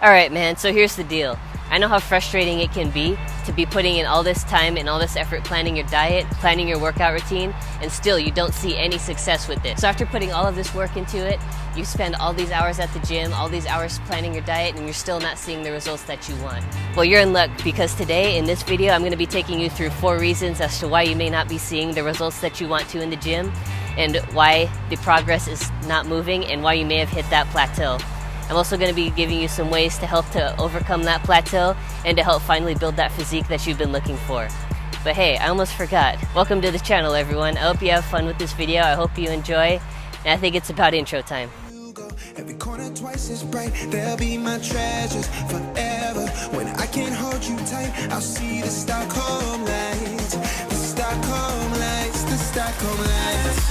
Alright man, so here's the deal. I know how frustrating it can be to be putting in all this time and all this effort planning your diet, planning your workout routine, and still you don't see any success with it. So after putting all of this work into it, you spend all these hours at the gym, all these hours planning your diet, and you're still not seeing the results that you want. Well, you're in luck, because today in this video I'm going to be taking you through 4 reasons as to why you may not be seeing the results that you want to in the gym, and why the progress is not moving, and why you may have hit that plateau. I'm also going to be giving you some ways to help to overcome that plateau and to help finally build that physique that you've been looking for. But hey, I almost forgot. Welcome to the channel, everyone. I hope you have fun with this video. I hope you enjoy. And I think it's about intro time. Every corner twice as bright. They'll be my treasures forever. When I can't hold you tight, I'll see the Stockholm lights. The Stockholm lights. The Stockholm lights.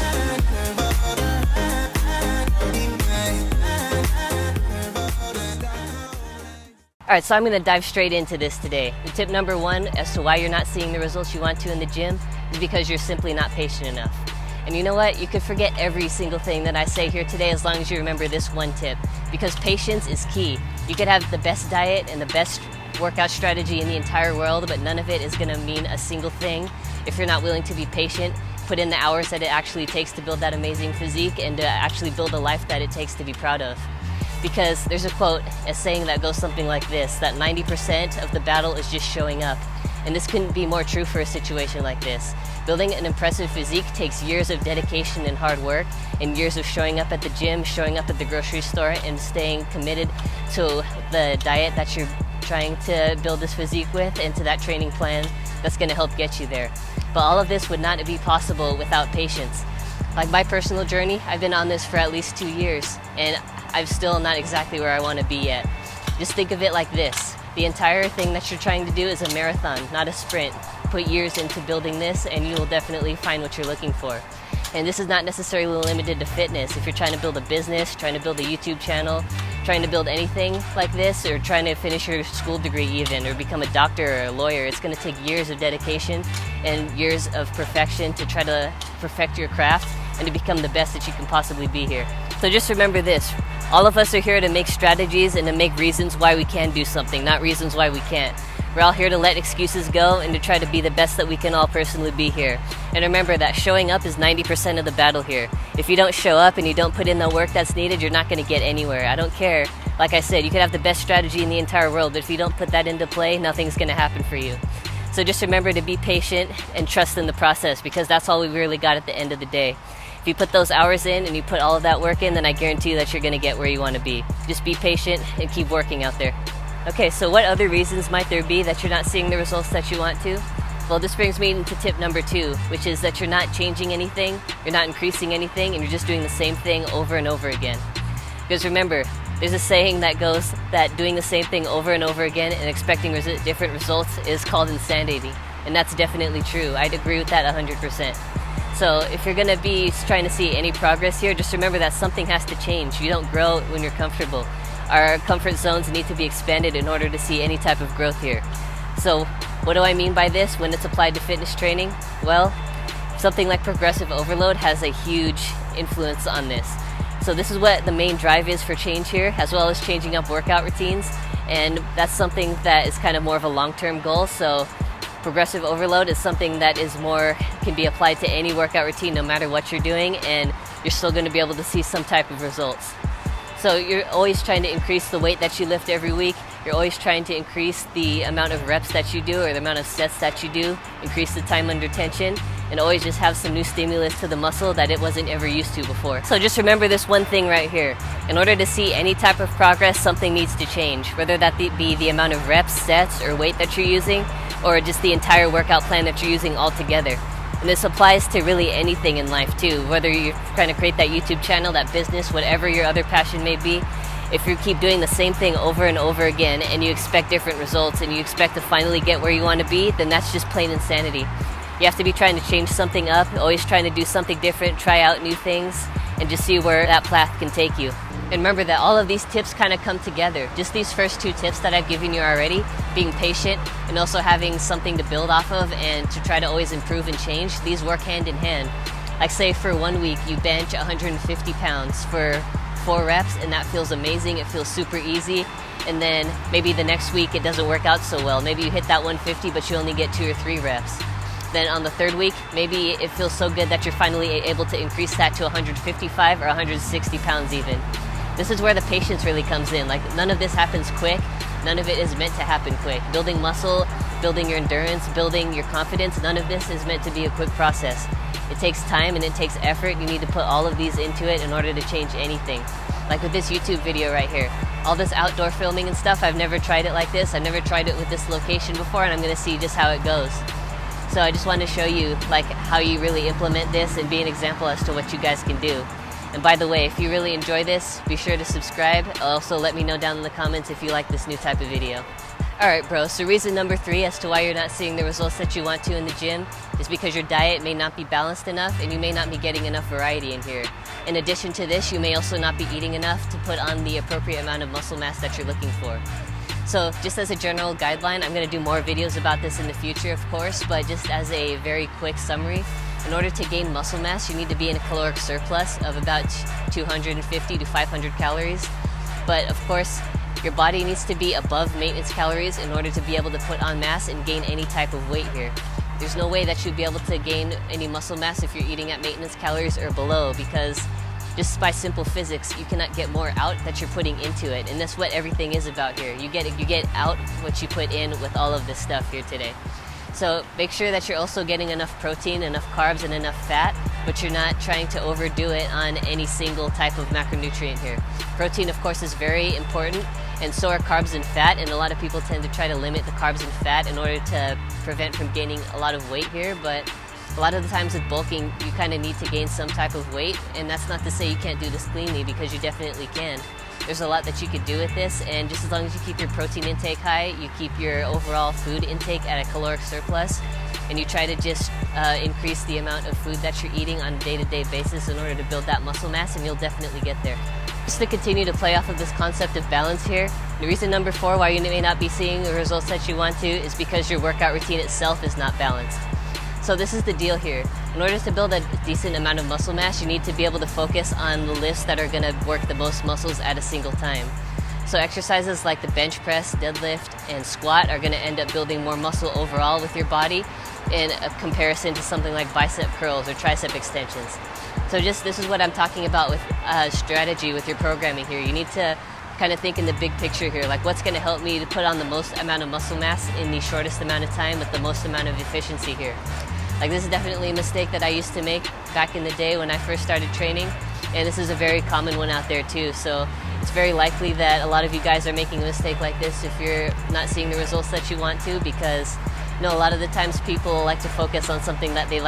Alright, so I'm going to dive straight into this today. The tip number 1 as to why you're not seeing the results you want to in the gym is because you're simply not patient enough. And you know what? You could forget every single thing that I say here today as long as you remember this one tip. Because patience is key. You could have the best diet and the best workout strategy in the entire world, but none of it is going to mean a single thing if you're not willing to be patient, put in the hours that it actually takes to build that amazing physique, and to actually build a life that it takes to be proud of. Because there's a quote, a saying that goes something like this, that 90% of the battle is just showing up. And this couldn't be more true for a situation like this. Building an impressive physique takes years of dedication and hard work, and years of showing up at the gym, showing up at the grocery store, and staying committed to the diet that you're trying to build this physique with, and to that training plan that's going to help get you there. But all of this would not be possible without patience. Like my personal journey, I've been on this for at least 2 years, and I'm still not exactly where I want to be yet. Just think of it like this. The entire thing that you're trying to do is a marathon, not a sprint. Put years into building this and you will definitely find what you're looking for. And this is not necessarily limited to fitness. If you're trying to build a business, trying to build a YouTube channel, trying to build anything like this, or trying to finish your school degree even, or become a doctor or a lawyer, it's going to take years of dedication and years of perfection to try to perfect your craft and to become the best that you can possibly be here. So just remember this. All of us are here to make strategies and to make reasons why we can do something, not reasons why we can't. We're all here to let excuses go and to try to be the best that we can all personally be here. And remember that showing up is 90% of the battle here. If you don't show up and you don't put in the work that's needed, you're not going to get anywhere. I don't care. Like I said, you could have the best strategy in the entire world, but if you don't put that into play, nothing's going to happen for you. So just remember to be patient and trust in the process, because that's all we really got at the end of the day. If you put those hours in and you put all of that work in, then I guarantee you that you're going to get where you want to be. Just be patient and keep working out there. Okay, so what other reasons might there be that you're not seeing the results that you want to? Well, this brings me into tip number 2, which is that you're not changing anything, you're not increasing anything, and you're just doing the same thing over and over again. Because remember, there's a saying that goes that doing the same thing over and over again and expecting different results is called insanity. And that's definitely true. I'd agree with that 100%. So if you're going to be trying to see any progress here, just remember that something has to change. You don't grow when you're comfortable. Our comfort zones need to be expanded in order to see any type of growth here. So what do I mean by this when it's applied to fitness training? Well, something like progressive overload has a huge influence on this. So this is what the main drive is for change here, as well as changing up workout routines. And that's something that is kind of more of a long-term goal. So progressive overload is something that can be applied to any workout routine no matter what you're doing, and you're still going to be able to see some type of results. So you're always trying to increase the weight that you lift every week. You're always trying to increase the amount of reps that you do, or the amount of sets that you do, increase the time under tension, and always just have some new stimulus to the muscle that it wasn't ever used to before. So just remember this one thing right here. In order to see any type of progress, something needs to change, whether that be the amount of reps, sets, or weight that you're using, or just the entire workout plan that you're using altogether. And this applies to really anything in life too, whether you're trying to create that YouTube channel, that business, whatever your other passion may be. If you keep doing the same thing over and over again and you expect different results and you expect to finally get where you want to be, then that's just plain insanity. You have to be trying to change something up, always trying to do something different, try out new things, and just see where that path can take you. And remember that all of these tips kind of come together. Just these first 2 tips that I've given you already, being patient and also having something to build off of and to try to always improve and change, these work hand in hand. Like say for 1 week you bench 150 pounds for 4 reps, and that feels amazing, it feels super easy, and then maybe the next week it doesn't work out so well. Maybe you hit that 150, but you only get 2 or 3 reps. Then on the third week, maybe it feels so good that you're finally able to increase that to 155 or 160 pounds even. This is where the patience really comes in. Like, none of this happens quick. None of it is meant to happen quick. Building muscle, building your endurance, building your confidence, none of this is meant to be a quick process. It takes time and it takes effort. You need to put all of these into it in order to change anything. Like with this YouTube video right here. All this outdoor filming and stuff, I've never tried it like this. I've never tried it with this location before, and I'm gonna see just how it goes. So I just wanted to show you like how you really implement this and be an example as to what you guys can do. And by the way, if you really enjoy this, be sure to subscribe. Also, let me know down in the comments if you like this new type of video. Alright bro, so reason number 3 as to why you're not seeing the results that you want to in the gym is because your diet may not be balanced enough and you may not be getting enough variety in here. In addition to this, you may also not be eating enough to put on the appropriate amount of muscle mass that you're looking for. So just as a general guideline, I'm going to do more videos about this in the future, of course, but just as a very quick summary, in order to gain muscle mass, you need to be in a caloric surplus of about 250 to 500 calories. But of course, your body needs to be above maintenance calories in order to be able to put on mass and gain any type of weight here. There's no way that you'll be able to gain any muscle mass if you're eating at maintenance calories or below, because just by simple physics, you cannot get more out that you're putting into it. And that's what everything is about here. You get out what you put in with all of this stuff here today. So make sure that you're also getting enough protein, enough carbs, and enough fat, but you're not trying to overdo it on any single type of macronutrient here. Protein, of course, is very important, and so are carbs and fat, and a lot of people tend to try to limit the carbs and fat in order to prevent from gaining a lot of weight here, but a lot of the times with bulking, you kind of need to gain some type of weight, and that's not to say you can't do this cleanly, because you definitely can. There's a lot that you could do with this, and just as long as you keep your protein intake high, you keep your overall food intake at a caloric surplus, and you try to just increase the amount of food that you're eating on a day-to-day basis in order to build that muscle mass, and you'll definitely get there. Just to continue to play off of this concept of balance here, the reason number 4 why you may not be seeing the results that you want to is because your workout routine itself is not balanced. So this is the deal here. In order to build a decent amount of muscle mass, you need to be able to focus on the lifts that are going to work the most muscles at a single time. So exercises like the bench press, deadlift, and squat are going to end up building more muscle overall with your body in a comparison to something like bicep curls or tricep extensions. So just this is what I'm talking about with strategy with your programming here. You need to kind of think in the big picture here, like what's going to help me to put on the most amount of muscle mass in the shortest amount of time with the most amount of efficiency here. Like, this is definitely a mistake that I used to make back in the day when I first started training, and this is a very common one out there too. So it's very likely that a lot of you guys are making a mistake like this if you're not seeing the results that you want to, because a lot of the times people like to focus on something that they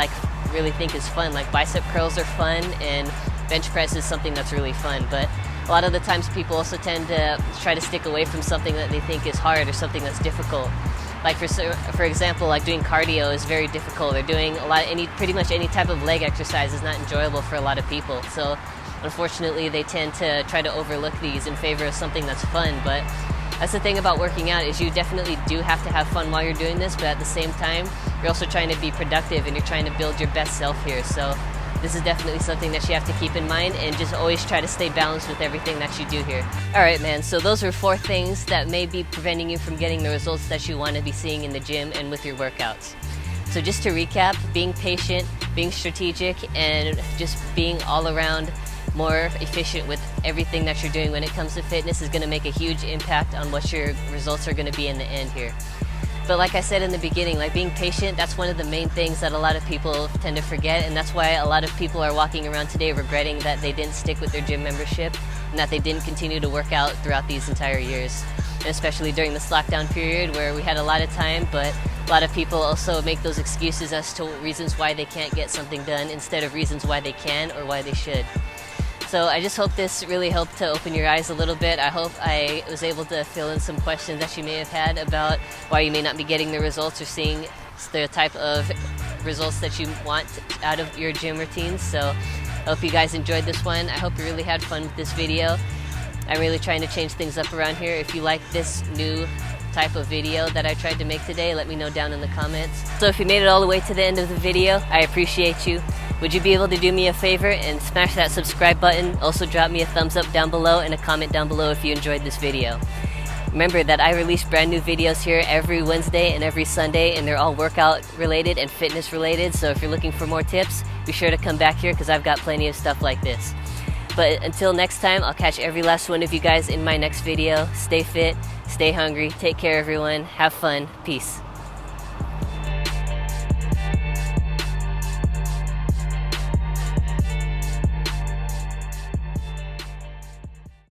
really think is fun. Like bicep curls are fun, and bench press is something that's really fun, but a lot of the times people also tend to try to stick away from something that they think is hard or something that's difficult. Like for example, like doing cardio is very difficult, or doing pretty much any type of leg exercise is not enjoyable for a lot of people. So unfortunately, they tend to try to overlook these in favor of something that's fun. But that's the thing about working out, is you definitely do have to have fun while you're doing this, but at the same time, you're also trying to be productive and you're trying to build your best self here. So this is definitely something that you have to keep in mind, and just always try to stay balanced with everything that you do here. Alright man, so those are 4 things that may be preventing you from getting the results that you want to be seeing in the gym and with your workouts. So just to recap, being patient, being strategic, and just being all around more efficient with everything that you're doing when it comes to fitness is going to make a huge impact on what your results are going to be in the end here. But like I said in the beginning, like being patient, that's one of the main things that a lot of people tend to forget, and that's why a lot of people are walking around today regretting that they didn't stick with their gym membership and that they didn't continue to work out throughout these entire years. And especially during this lockdown period where we had a lot of time, but a lot of people also make those excuses as to reasons why they can't get something done instead of reasons why they can or why they should. So I just hope this really helped to open your eyes a little bit. I hope I was able to fill in some questions that you may have had about why you may not be getting the results or seeing the type of results that you want out of your gym routines. So I hope you guys enjoyed this one. I hope you really had fun with this video. I'm really trying to change things up around here. If you like this new type of video that I tried to make today, let me know down in the comments. So if you made it all the way to the end of the video, I appreciate you. Would you be able to do me a favor and smash that subscribe button? Also drop me a thumbs up down below and a comment down below if you enjoyed this video. Remember that I release brand new videos here every Wednesday and every Sunday, and they're all workout related and fitness related. So if you're looking for more tips, be sure to come back here because I've got plenty of stuff like this. But until next time, I'll catch every last one of you guys in my next video. Stay fit, stay hungry, take care everyone, have fun, peace.